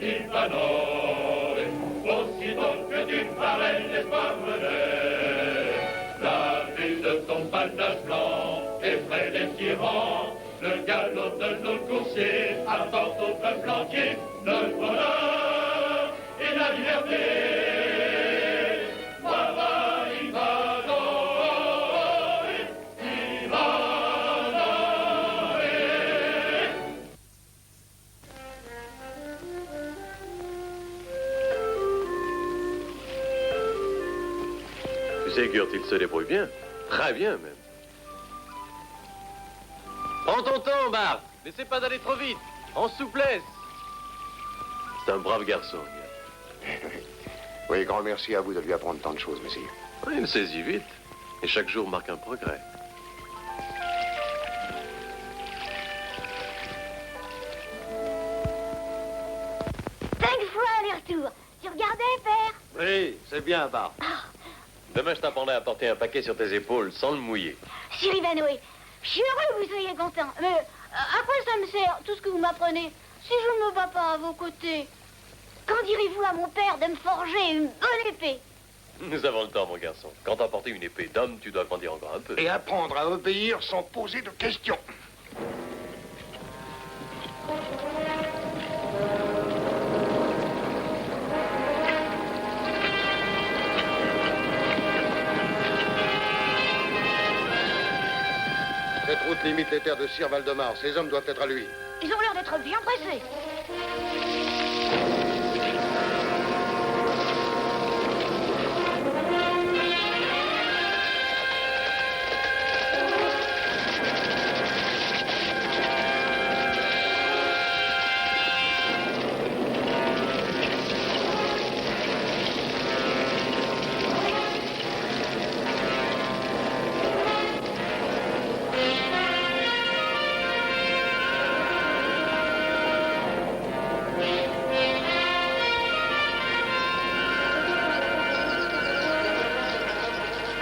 il va nord, aussitôt que du pareil l'espoir venait, la ville de son panache blanc effraie les tyrans, le galop de nos coursiers apporte au peuple entier le bonheur et la liberté. Kurt, il se débrouille bien. Très bien, même. Prends ton temps, Bart. N'essaie pas d'aller trop vite. En souplesse. C'est un brave garçon. Oui, grand merci à vous de lui apprendre tant de choses, monsieur. Oui, il saisit vite. Et chaque jour marque un progrès. Fois aller-retour. Tu regardais, père? Oui, c'est bien, Bart. Demain, je t'apprendrai à porter un paquet sur tes épaules sans le mouiller. Sir Ivanhoe, je suis heureux que vous soyez content. Mais à quoi ça me sert, tout ce que vous m'apprenez, si je ne me bats pas à vos côtés? Qu'en direz-vous à mon père de me forger une bonne épée? Nous avons le temps, mon garçon. Quand t'as porté une épée d'homme, tu dois grandir encore un peu. Et apprendre à obéir sans poser de questions. Cette route limite les terres de Sir Valdemar. Ces hommes doivent être à lui. Ils ont l'air d'être bien pressés.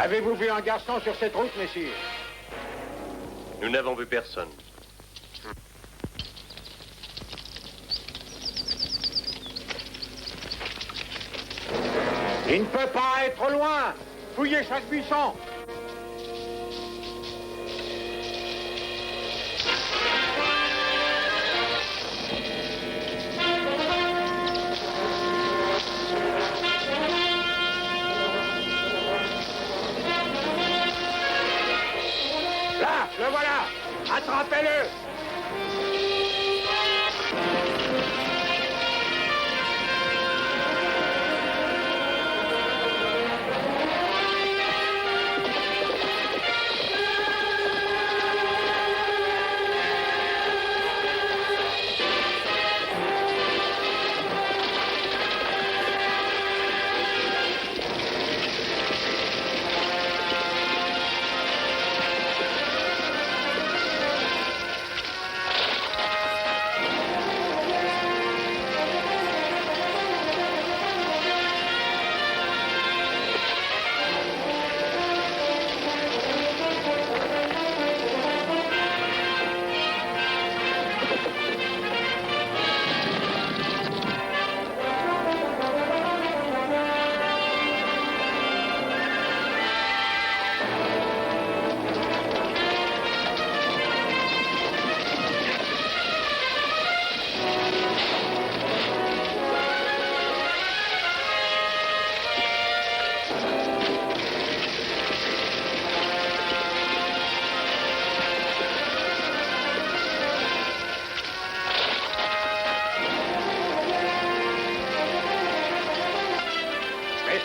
Avez-vous vu un garçon sur cette route, messieurs? Nous n'avons vu personne. Il ne peut pas être loin. Fouillez chaque buisson. Le voilà! Attrapez-le!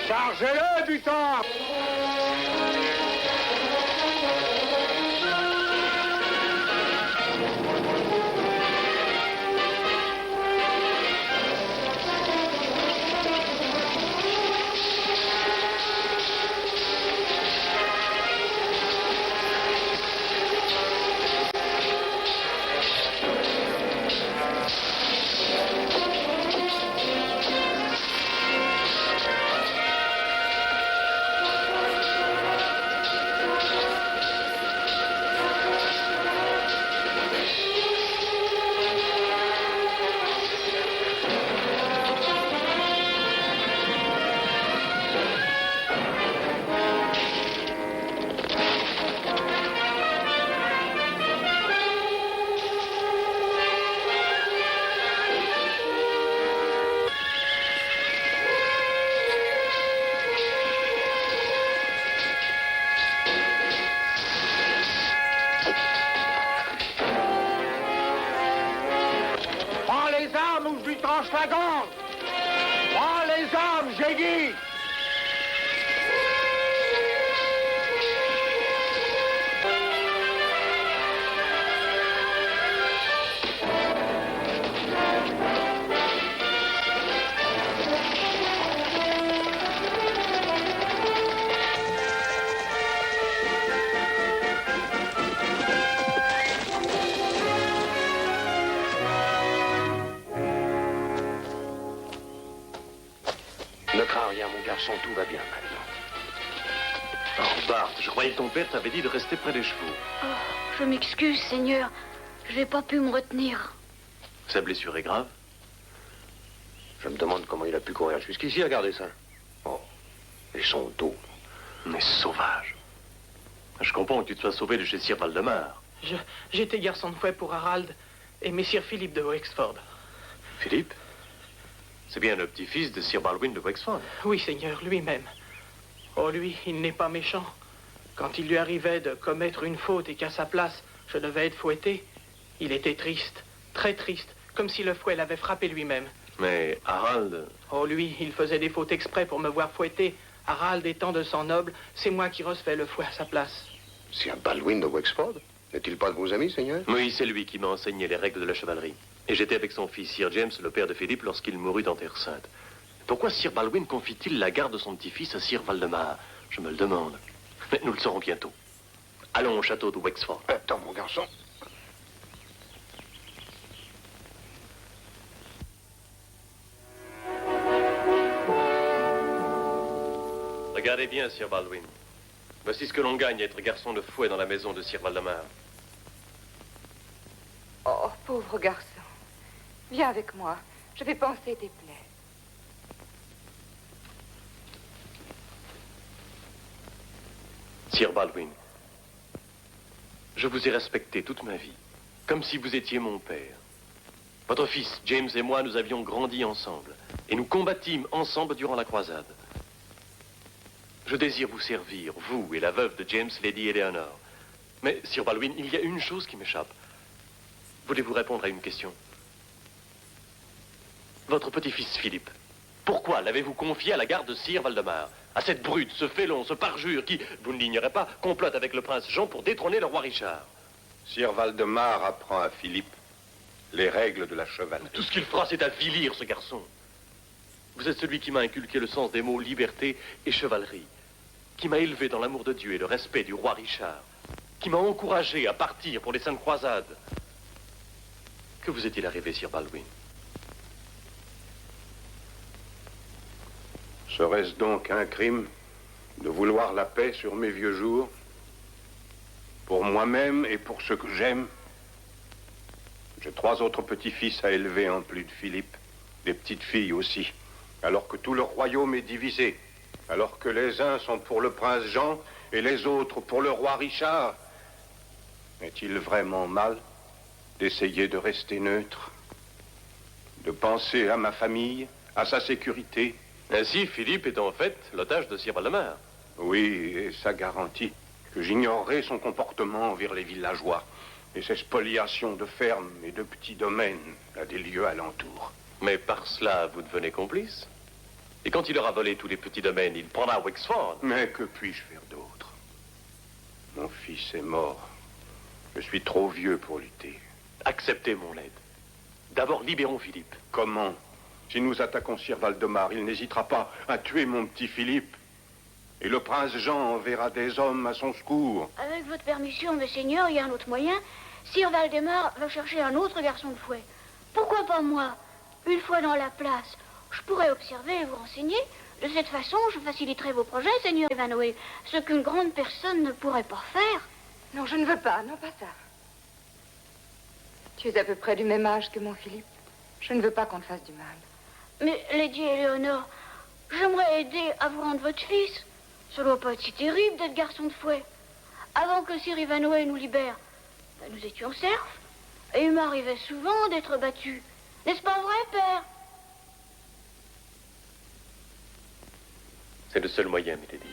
Chargez-le, butin! armes, j'ai dit! Ne crains rien, mon garçon, tout va bien maintenant. Oh, Bart, je croyais que ton père t'avait dit de rester près des chevaux. Oh, je m'excuse, Seigneur. Je n'ai pas pu me retenir. Sa blessure est grave? Je me demande comment il a pu courir jusqu'ici, regardez ça. Oh, et son dos. Mais sauvage. Je comprends que tu te sois sauvé de chez Sir Valdemar. J'étais garçon de fouet pour Harald et Messire Philippe de Wexford. Philippe? C'est bien le petit-fils de Sir Baldwin de Wexford. Oui, Seigneur, lui-même. Oh, lui, il n'est pas méchant. Quand il lui arrivait de commettre une faute et qu'à sa place, je devais être fouetté, il était triste, très triste, comme si le fouet l'avait frappé lui-même. Mais Harald... Oh, lui, il faisait des fautes exprès pour me voir fouetter. Harald étant de sang noble, c'est moi qui recevais le fouet à sa place. Sir Baldwin de Wexford? N'est-il pas de vos amis, Seigneur? Oui, c'est lui qui m'a enseigné les règles de la chevalerie. Et j'étais avec son fils, Sir James, le père de Philippe, lorsqu'il mourut en Terre Sainte. Pourquoi Sir Baldwin confie-t-il la garde de son petit-fils à Sir Valdemar? Je me le demande. Mais nous le saurons bientôt. Allons au château de Wexford. Attends, mon garçon. Regardez bien, Sir Baldwin. Voici ce que l'on gagne à être garçon de fouet dans la maison de Sir Valdemar. Oh, pauvre garçon. Viens avec moi. Je vais panser tes plaies. Sir Baldwin, je vous ai respecté toute ma vie, comme si vous étiez mon père. Votre fils, James et moi, nous avions grandi ensemble, et nous combattîmes ensemble durant la croisade. Je désire vous servir, vous et la veuve de James, Lady Eleanor. Mais, Sir Baldwin, il y a une chose qui m'échappe. Voulez-vous répondre à une question? Votre petit-fils Philippe, pourquoi l'avez-vous confié à la garde de Sir Valdemar? À cette brute, ce félon, ce parjure qui, vous ne l'ignorez pas, complote avec le prince Jean pour détrôner le roi Richard. Sir Valdemar apprend à Philippe les règles de la chevalerie. Tout ce qu'il fera, c'est avilir ce garçon. Vous êtes celui qui m'a inculqué le sens des mots liberté et chevalerie, qui m'a élevé dans l'amour de Dieu et le respect du roi Richard, qui m'a encouragé à partir pour les Saintes Croisades. Que vous est-il arrivé, Sir Baldwin? Serait-ce donc un crime de vouloir la paix sur mes vieux jours? Pour moi-même et pour ceux que j'aime? J'ai 3 autres petits-fils à élever en plus de Philippe, des petites filles aussi, alors que tout le royaume est divisé, alors que les uns sont pour le prince Jean et les autres pour le roi Richard. Est-il vraiment mal d'essayer de rester neutre, de penser à ma famille, à sa sécurité? Ainsi, Philippe est en fait l'otage de Sir Valdemar. Oui, et ça garantit que j'ignorerai son comportement envers les villageois et ses spoliations de fermes et de petits domaines à des lieux alentours. Mais par cela, vous devenez complice. Et quand il aura volé tous les petits domaines, il prendra Wexford. Mais que puis-je faire d'autre? Mon fils est mort. Je suis trop vieux pour lutter. Acceptez mon aide. D'abord, libérons Philippe. Comment? Si nous attaquons Sir Valdemar, il n'hésitera pas à tuer mon petit Philippe. Et le prince Jean enverra des hommes à son secours. Avec votre permission, messeigneur, il y a un autre moyen. Sir Valdemar va chercher un autre garçon de fouet. Pourquoi pas moi? Une fois dans la place, je pourrais observer et vous renseigner. De cette façon, je faciliterai vos projets, seigneur Ivanhoe, ce qu'une grande personne ne pourrait pas faire. Non, je ne veux pas, non pas ça. Tu es à peu près du même âge que mon Philippe. Je ne veux pas qu'on te fasse du mal. Mais, Lady Eleanor, j'aimerais aider à vous rendre votre fils. Ça doit pas être si terrible d'être garçon de fouet. Avant que Sir Ivanhoe nous libère, nous étions serfs. Et il m'arrivait souvent d'être battu. N'est-ce pas vrai, père? C'est le seul moyen, milady.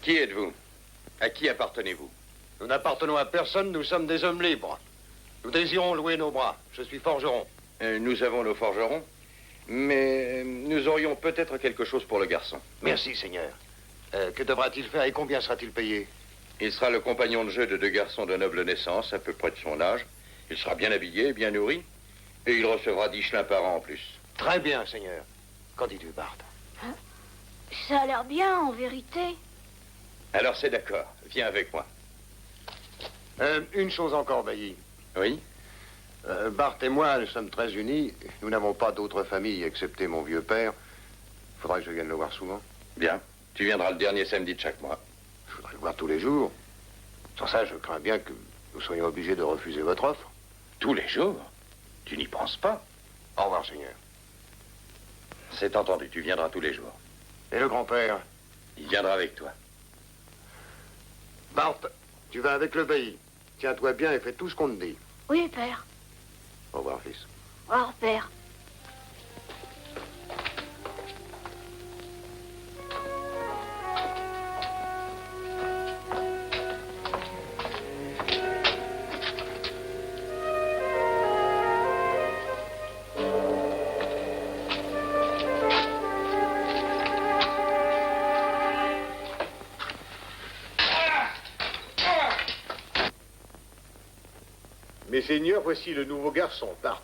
Qui êtes-vous? À qui appartenez-vous? Nous n'appartenons à personne, nous sommes des hommes libres. Nous désirons louer nos bras. Je suis forgeron. Nous avons nos forgerons, mais nous aurions peut-être quelque chose pour le garçon. Merci, Seigneur. Que devra-t-il faire et combien sera-t-il payé? Il sera le compagnon de jeu de 2 garçons de noble naissance, à peu près de son âge. Il sera bien habillé, bien nourri, et il recevra 10 chelins par an en plus. Très bien, Seigneur. Qu'en dis-tu, Bart? Hein? Ça a l'air bien, en vérité. Alors c'est d'accord. Viens avec moi. Une chose encore, Bailly. Oui? Bart et moi, nous sommes très unis. Nous n'avons pas d'autre famille, excepté mon vieux père. Il faudra que je vienne le voir souvent. Bien. Tu viendras le dernier samedi de chaque mois. Je voudrais le voir tous les jours. Sans ça, je crains bien que nous soyons obligés de refuser votre offre. Tous les jours? Tu n'y penses pas? Au revoir, Seigneur. C'est entendu, tu viendras tous les jours. Et le grand-père? Il viendra avec toi. Bart, tu vas avec le Bailly. Tiens-toi bien et fais tout ce qu'on te dit. Oui, père. Au revoir, fils. Au revoir, père. Messeigneurs, voici le nouveau garçon, Bart.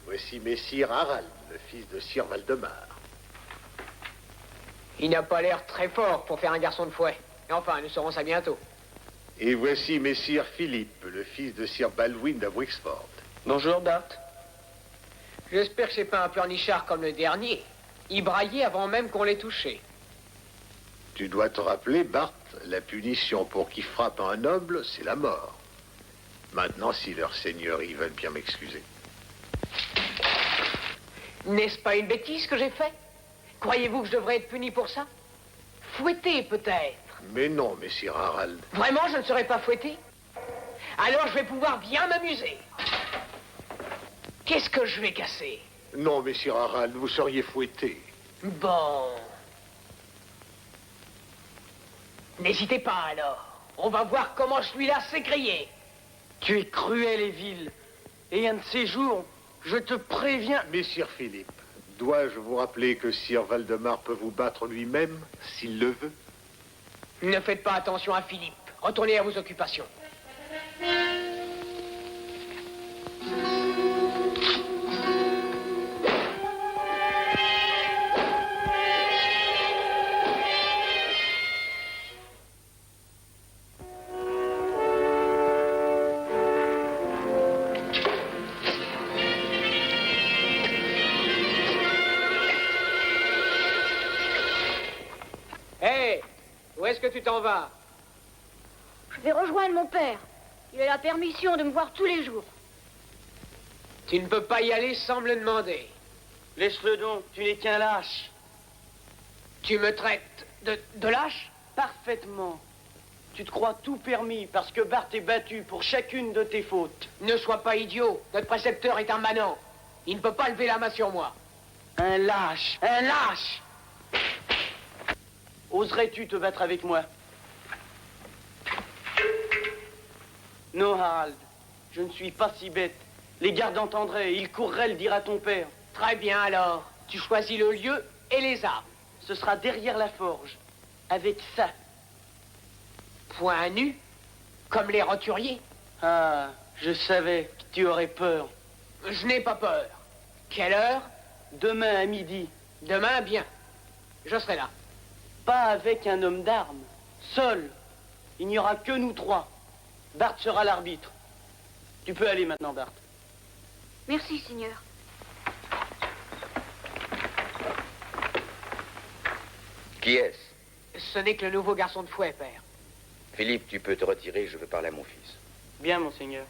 Voici Messire Harald, le fils de Sir Valdemar. Il n'a pas l'air très fort pour faire un garçon de fouet. Et enfin, nous saurons ça bientôt. Et voici Messire Philippe, le fils de Sir Baldwin de Wixford. Bonjour, Bart. J'espère que c'est pas un pleurnichard comme le dernier. Il braillait avant même qu'on l'ait touché. Tu dois te rappeler, Bart, la punition pour qui frappe un noble, c'est la mort. Maintenant, si leur seigneurie veulent bien m'excuser. N'est-ce pas une bêtise que j'ai faite? Croyez-vous que je devrais être puni pour ça? Fouetté, peut-être. Mais non, Messire Harald. Vraiment, je ne serai pas fouetté? Alors je vais pouvoir bien m'amuser. Qu'est-ce que je vais casser? Non, Messire Harald, vous seriez fouetté. Bon. N'hésitez pas, alors. On va voir comment celui-là s'est grillé. Tu es cruel et vil. Et un de ces jours, je te préviens... Messire Philippe, dois-je vous rappeler que Sir Valdemar peut vous battre lui-même, s'il le veut? Ne faites pas attention à Philippe. Retournez à vos occupations. Où est-ce que tu t'en vas? Je vais rejoindre mon père. Il a la permission de me voir tous les jours. Tu ne peux pas y aller sans me le demander. Laisse-le donc, tu n'es qu'un lâche. Tu me traites de lâche? Parfaitement. Tu te crois tout permis parce que Bart est battu pour chacune de tes fautes. Ne sois pas idiot. Notre précepteur est un manant. Il ne peut pas lever la main sur moi. Un lâche, un lâche. Oserais-tu te battre avec moi? Non, Harald, je ne suis pas si bête. Les gardes entendraient, ils courraient le dire à ton père. Très bien, alors. Tu choisis le lieu et les armes. Ce sera derrière la forge, avec ça. Point nu, comme les roturiers. Ah, je savais que tu aurais peur. Je n'ai pas peur. Quelle heure? Demain à midi. Demain, bien. Je serai là. Pas avec un homme d'armes. Seul. Il n'y aura que nous trois. Bart sera l'arbitre. Tu peux aller maintenant, Bart. Merci, Seigneur. Qui est-ce? Ce n'est que le nouveau garçon de fouet, père. Philippe, tu peux te retirer, je veux parler à mon fils. Bien, monseigneur.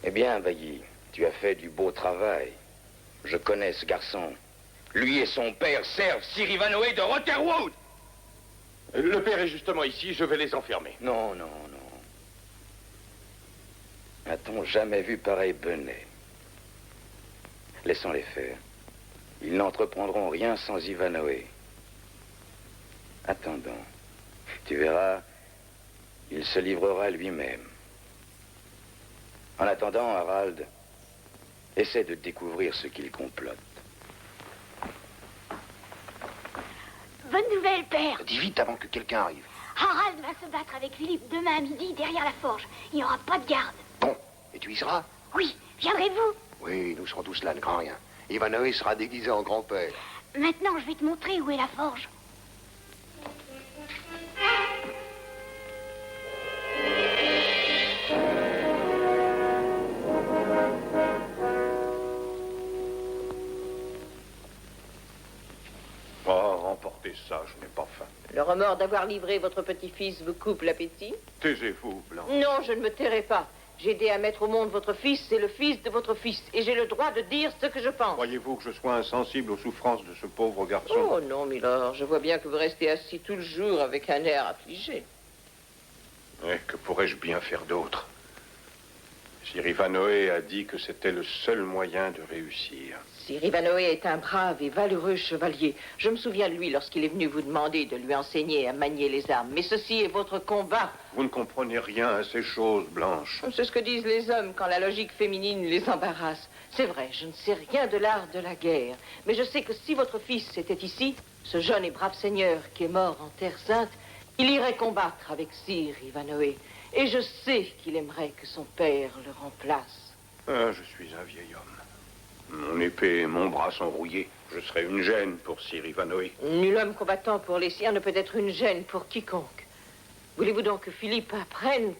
Eh bien, Bailly, tu as fait du beau travail. Je connais ce garçon. Lui et son père servent Sir Ivanhoe de Rotherwood. Le père est justement ici, je vais les enfermer. Non, non, non. A-t-on jamais vu pareil benet? Laissons-les faire. Ils n'entreprendront rien sans Ivanhoe. Attendons. Tu verras, il se livrera lui-même. En attendant, Harald, essaie de découvrir ce qu'il complote. Bonne nouvelle, père. Dis vite avant que quelqu'un arrive. Harald va se battre avec Philippe demain à midi derrière la forge. Il n'y aura pas de garde. Bon, et tu y seras? Oui, viendrez-vous? Oui, nous serons tous là, ne crains rien. Ivanoé sera déguisé en grand-père. Maintenant, je vais te montrer où est la forge. Oh, remportez ça, je n'ai pas faim. Le remords d'avoir livré votre petit-fils vous coupe l'appétit? Taisez-vous, Blanche. Non, je ne me tairai pas. J'ai aidé à mettre au monde votre fils, c'est le fils de votre fils. Et j'ai le droit de dire ce que je pense. Croyez-vous que je sois insensible aux souffrances de ce pauvre garçon? Oh non, Milord, je vois bien que vous restez assis tout le jour avec un air affligé. Mais que pourrais-je bien faire d'autre? Sir Ivanoé a dit que c'était le seul moyen de réussir. Sir Ivanoé est un brave et valeureux chevalier. Je me souviens de lui lorsqu'il est venu vous demander de lui enseigner à manier les armes. Mais ceci est votre combat. Vous ne comprenez rien à ces choses, Blanche. C'est ce que disent les hommes quand la logique féminine les embarrasse. C'est vrai, je ne sais rien de l'art de la guerre. Mais je sais que si votre fils était ici, ce jeune et brave seigneur qui est mort en Terre Sainte, il irait combattre avec Sir Ivanoé. Et je sais qu'il aimerait que son père le remplace. Ah, je suis un vieil homme. Mon épée et mon bras sont rouillés. Je serais une gêne pour Sir Ivanoé. Nul homme combattant pour les siens ne peut être une gêne pour quiconque. Voulez-vous donc que Philippe apprenne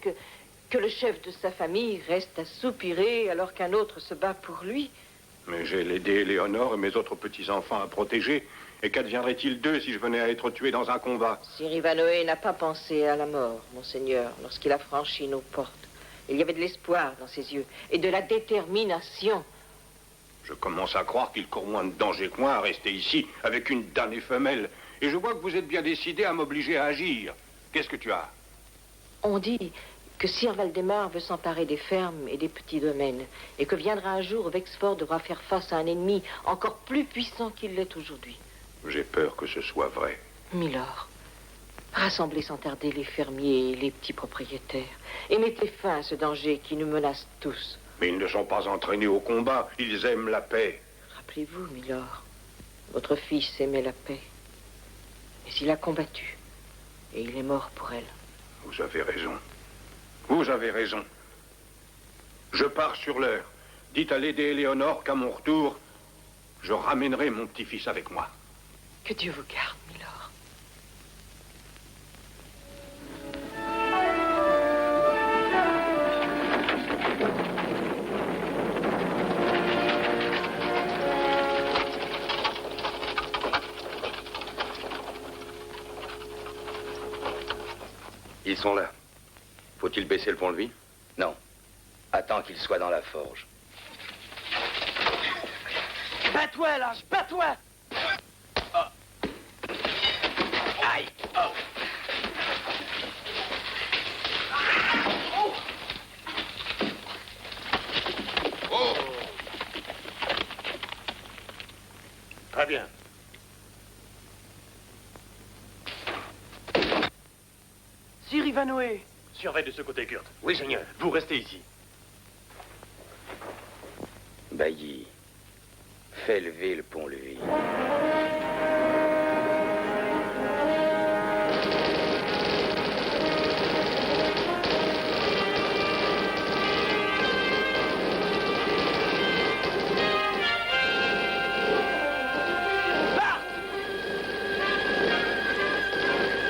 que le chef de sa famille reste à soupirer alors qu'un autre se bat pour lui? Mais j'ai l'aidé Léonore et mes autres petits-enfants à protéger. Et qu'adviendrait-il d'eux si je venais à être tué dans un combat? Sir Ivanoé n'a pas pensé à la mort, monseigneur, lorsqu'il a franchi nos portes. Il y avait de l'espoir dans ses yeux et de la détermination. Je commence à croire qu'il court moins de danger que moi à rester ici avec une damnée femelle. Et je vois que vous êtes bien décidé à m'obliger à agir. Qu'est-ce que tu as? On dit que Sir Valdemar veut s'emparer des fermes et des petits domaines et que viendra un jour où Wexford devra faire face à un ennemi encore plus puissant qu'il l'est aujourd'hui. J'ai peur que ce soit vrai. Milord, rassemblez sans tarder les fermiers et les petits propriétaires et mettez fin à ce danger qui nous menace tous. Mais ils ne sont pas entraînés au combat. Ils aiment la paix. Rappelez-vous, Milord, votre fils aimait la paix. Mais il a combattu et il est mort pour elle. Vous avez raison. Vous avez raison. Je pars sur l'heure. Dites à Lady Éléonore qu'à mon retour, je ramènerai mon petit-fils avec moi. Que Dieu vous garde, Milord. Ils sont là. Faut-il baisser le pont-levis? Non. Attends qu'ils soient dans la forge. Bats-toi, lâche, bats-toi! Aïe! Très bien. Sir Ivanoé! Surveille de ce côté, Kurt. Oui, seigneur. Vous restez ici. Bailly, fais lever le pont-levis.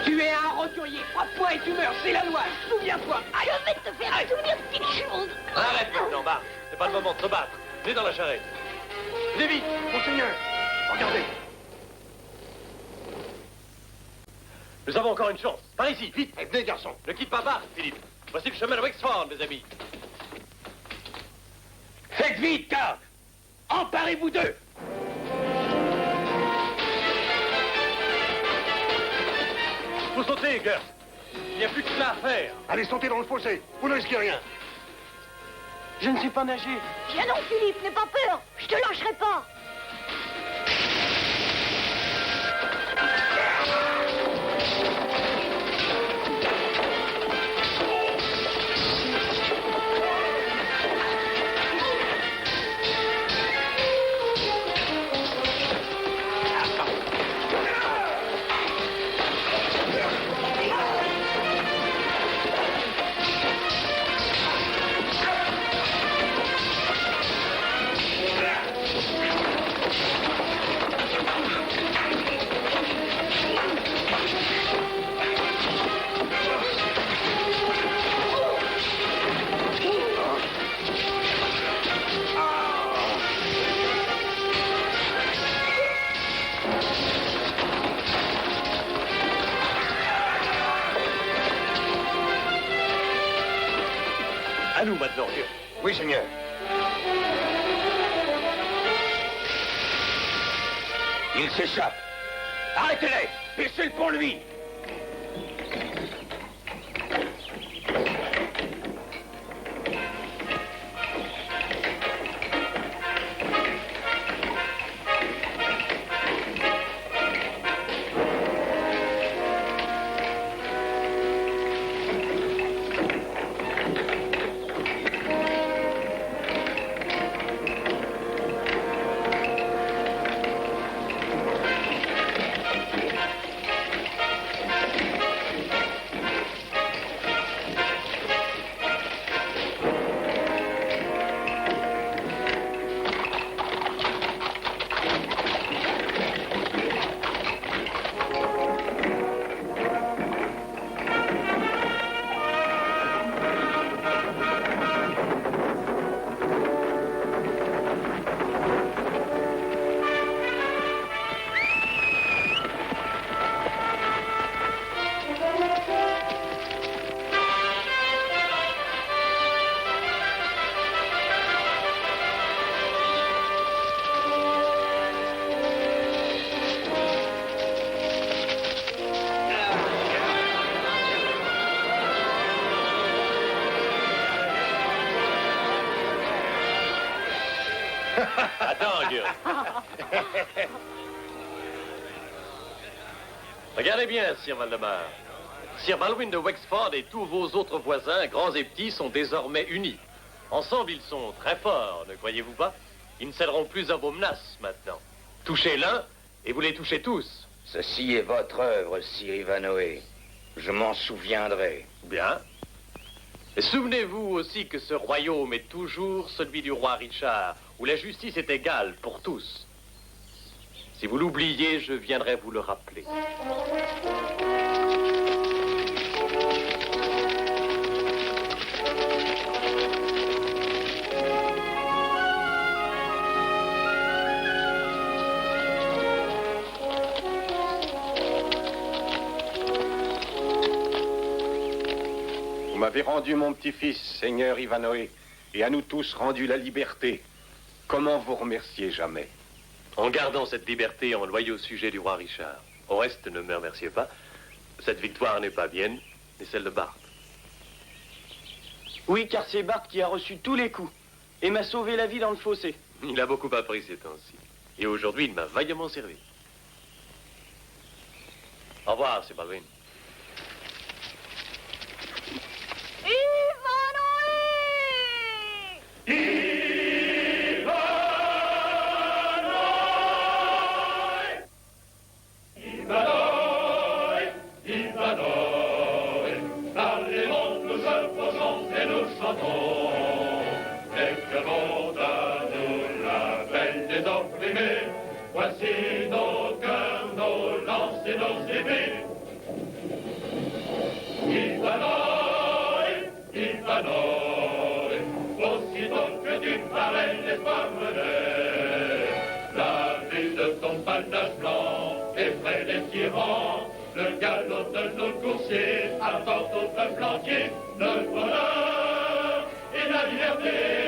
Tu es un roturier, frappe-toi et tu meurs, c'est la loi, souviens-toi! Aïe. Je vais te faire souvenir de quelque chose. Arrête maintenant, Bart. C'est pas le moment de se battre. Venez dans la charrette. Venez vite, monseigneur. Regardez. Nous avons encore une chance. Par ici, vite. Et venez, garçon. Ne quitte pas Bart, Philippe. Voici le chemin de Wexford, mes amis. Faites vite, car emparez-vous d'eux! Faut sauter, Gert. Il n'y a plus que cela à faire. Allez, sautez dans le fossé. Vous ne risquez rien. Je ne sais pas nager. Viens donc, Philippe, n'aie pas peur. Je te lâcherai pas. maintenant. Oui, seigneur. Il s'échappe. Arrêtez-les! Baissez le pont-levis! Attends, Guy. Regardez bien, Sir Valdemar. Sir Baldwin de Wexford et tous vos autres voisins, grands et petits, sont désormais unis. Ensemble, ils sont très forts, ne croyez-vous pas? Ils ne céderont plus à vos menaces maintenant. Touchez l'un, et vous les touchez tous. Ceci est votre œuvre, Sir Ivanhoe. Je m'en souviendrai. Bien. Et souvenez-vous aussi que ce royaume est toujours celui du roi Richard, où la justice est égale pour tous. Si vous l'oubliez, je viendrai vous le rappeler. Vous m'avez rendu mon petit-fils, Seigneur Ivanhoe, et à nous tous rendu la liberté. Comment vous remercier jamais? En gardant cette liberté en loyau sujet du roi Richard. Au reste, ne me remerciez pas. Cette victoire n'est pas mienne, mais celle de Bart. Oui, car c'est Bart qui a reçu tous les coups et m'a sauvé la vie dans le fossé. Il a beaucoup appris ces temps-ci. Et aujourd'hui, il m'a vaillamment servi. Au revoir, Sir Baldwin. Voici nos cœurs, nos lances et nos épées. Ivanhoe, Ivanhoe, aussitôt que tu parais l'espoir venait. La vue de ton panache blanc effraie les tyrans. Le galop de nos coursiers apporte au peuple entier le bonheur et la liberté.